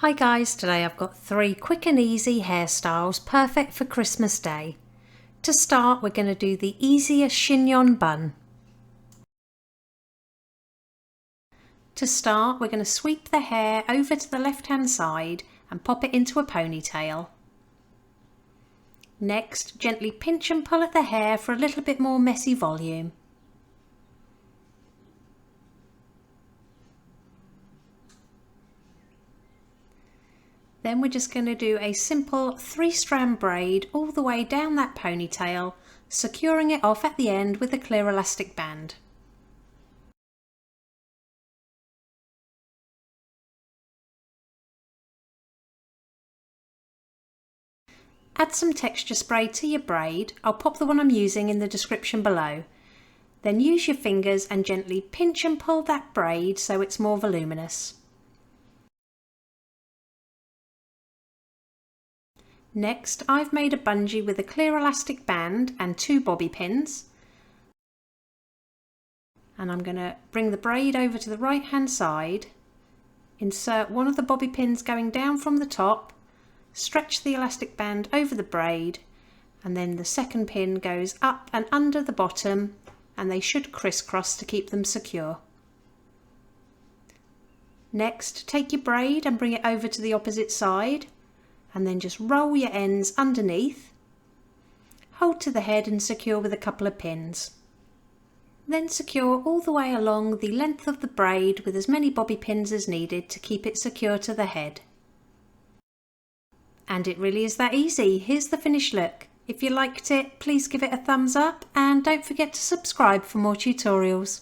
Hi guys, today I've got 3 quick and easy hairstyles perfect for Christmas Day. To start, we're going to do the easiest chignon bun. To start, we're going to sweep the hair over to the left hand side and pop it into a ponytail. Next, gently pinch and pull at the hair for a little bit more messy volume. Then we're just going to do a simple 3-strand braid all the way down that ponytail, securing it off at the end with a clear elastic band. Add some texture spray to your braid. I'll pop the one I'm using in the description below. Then use your fingers and gently pinch and pull that braid so it's more voluminous. Next, I've made a bungee with a clear elastic band and 2 bobby pins. And I'm going to bring the braid over to the right hand side, insert one of the bobby pins going down from the top, stretch the elastic band over the braid, and then the second pin goes up and under the bottom, and they should crisscross to keep them secure. Next, take your braid and bring it over to the opposite side, and then just roll your ends underneath. Hold to the head and secure with a couple of pins. Then secure all the way along the length of the braid with as many bobby pins as needed to keep it secure to the head. And it really is that easy. Here's the finished look. If you liked it, please give it a thumbs up and don't forget to subscribe for more tutorials.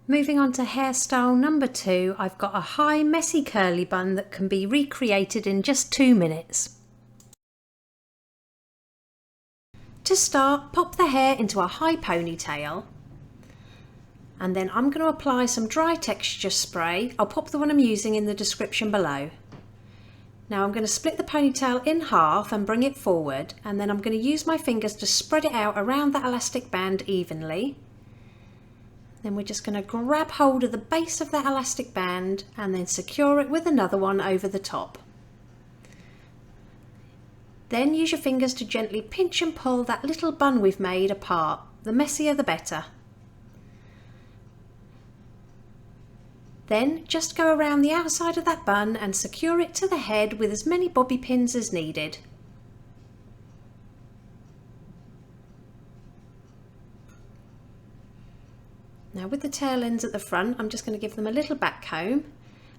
Moving on to hairstyle number 2, I've got a high messy curly bun that can be recreated in just 2 minutes. To start, pop the hair into a high ponytail, and then I'm going to apply some dry texture spray. I'll pop the one I'm using in the description below. Now I'm going to split the ponytail in half and bring it forward, and then I'm going to use my fingers to spread it out around that elastic band evenly. Then we're just going to grab hold of the base of that elastic band and then secure it with another one over the top. Then use your fingers to gently pinch and pull that little bun we've made apart. The messier the better. Then just go around the outside of that bun and secure it to the head with as many bobby pins as needed. Now with the tail ends at the front, I'm just going to give them a little back comb,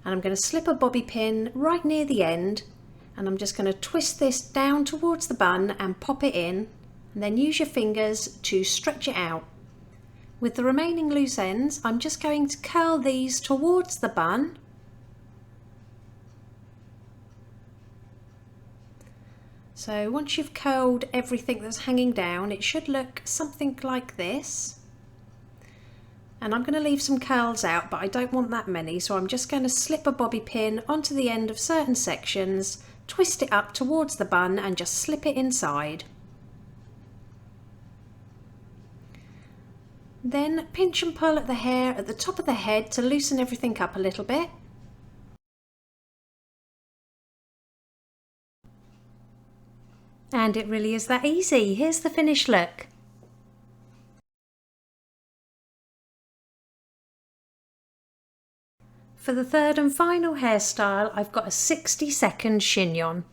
and I'm going to slip a bobby pin right near the end, and I'm just going to twist this down towards the bun and pop it in, and then use your fingers to stretch it out. With the remaining loose ends, I'm just going to curl these towards the bun. So once you've curled everything that's hanging down, it should look something like this. And I'm going to leave some curls out, but I don't want that many, so I'm just going to slip a bobby pin onto the end of certain sections, twist it up towards the bun and just slip it inside. Then pinch and pull at the hair at the top of the head to loosen everything up a little bit. And it really is that easy. Here's the finished look. For the third and final hairstyle, I've got a 60-second chignon.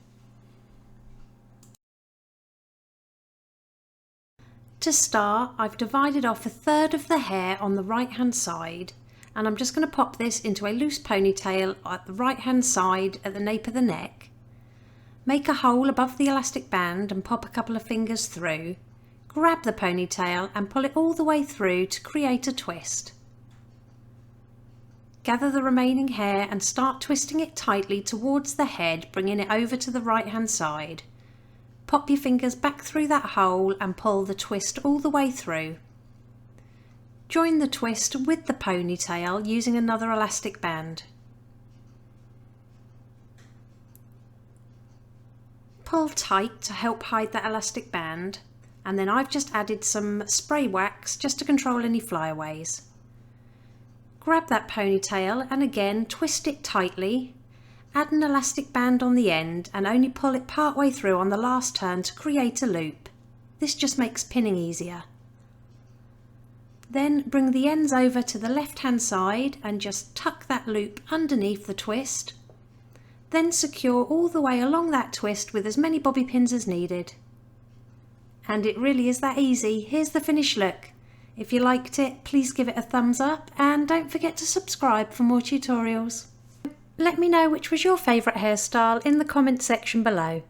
To start, I've divided off a third of the hair on the right hand side, and I'm just going to pop this into a loose ponytail at the right hand side at the nape of the neck. Make a hole above the elastic band and pop a couple of fingers through. Grab the ponytail and pull it all the way through to create a twist. Gather the remaining hair and start twisting it tightly towards the head, bringing it over to the right hand side. Pop your fingers back through that hole and pull the twist all the way through. Join the twist with the ponytail using another elastic band. Pull tight to help hide that elastic band, and then I've just added some spray wax just to control any flyaways. Grab that ponytail and again twist it tightly. Add an elastic band on the end and only pull it part way through on the last turn to create a loop. This just makes pinning easier. Then bring the ends over to the left hand side and just tuck that loop underneath the twist. Then secure all the way along that twist with as many bobby pins as needed. And it really is that easy. Here's the finished look. If you liked it, please give it a thumbs up and don't forget to subscribe for more tutorials. Let me know which was your favourite hairstyle in the comment section below.